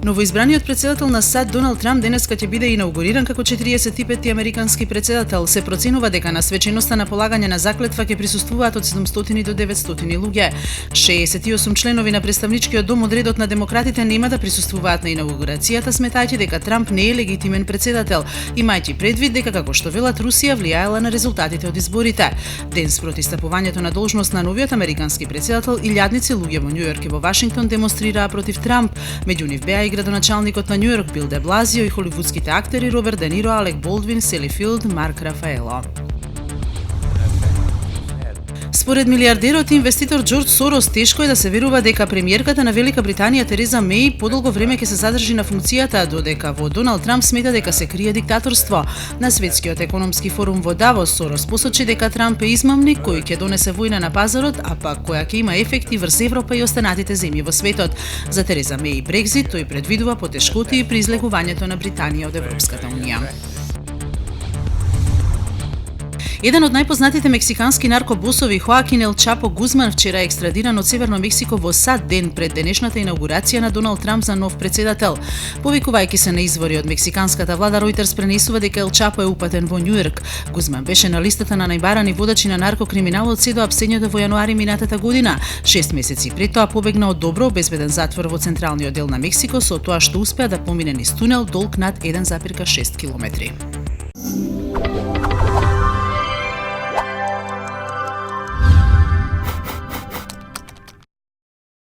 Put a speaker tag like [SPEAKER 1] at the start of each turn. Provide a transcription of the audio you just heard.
[SPEAKER 1] Новоизбраниот председател на САД Доналд Трамп денеска ќе биде инаугуриран како 45-ти американски председател. Се проценува дека на свеченоста на полагање на заклетва ќе присуствуваат од 700 до 900 луѓе. 68 членови на представничкиот дом од редот на демократите нема да присуствуваат на инаугурацијата, сметајќи дека Трамп не е легитимен председател, имајќи предвид дека, како што велат, Русија влијаела на резултатите од изборите. Ден спроти стапувањето на должност на новиот американски председател, илјадници луѓе во Њујорк и во Вашингтон демонстрираа против Трамп. Меѓу нив беа и градоначалникот на Њујорк Бил де Блазио и холивудските актери Роберт Де Ниро, Алек Болдвин, Сели Филд, Марк Рафаело. Според милиардерот и инвеститор Џорџ Сорос, тешко е да се верува дека премиерката на Велика Британија Тереза Меј подолго време ќе се задржи на функцијата, додека во Доналд Трамп смета дека се крие диктаторство. На Светскиот економски форум во Давос, Сорос посочи дека Трамп е измамник кој ќе донесе војна на пазарот, а пак која ќе има ефекти врз Европа и останатите земји во светот. За Тереза Меј и Брекзит тој предвидува потешкоти при излегувањето на Британија од Европската унија. Еден од најпознатите мексикански наркобосови, Хоакин Ел Чапо Гузман, вчера е екстрадиран од Северно Мексико во САД ден пред денешната инаугурација на Доналд Трамп за нов председател. Повикувајќи се на извори од мексиканската влада, Ројтерс пренесува дека Ел Чапо е упатен во Њујорк. Гузман беше на листата на најбарани водачи на наркокриминалот се до апсењето во јануари минатата година. 6 месеци пред тоа побегна од добро обезбеден затвор во централниот дел на Мексико со тоа што успеа да помине низ тунел долг над 1,6 километри.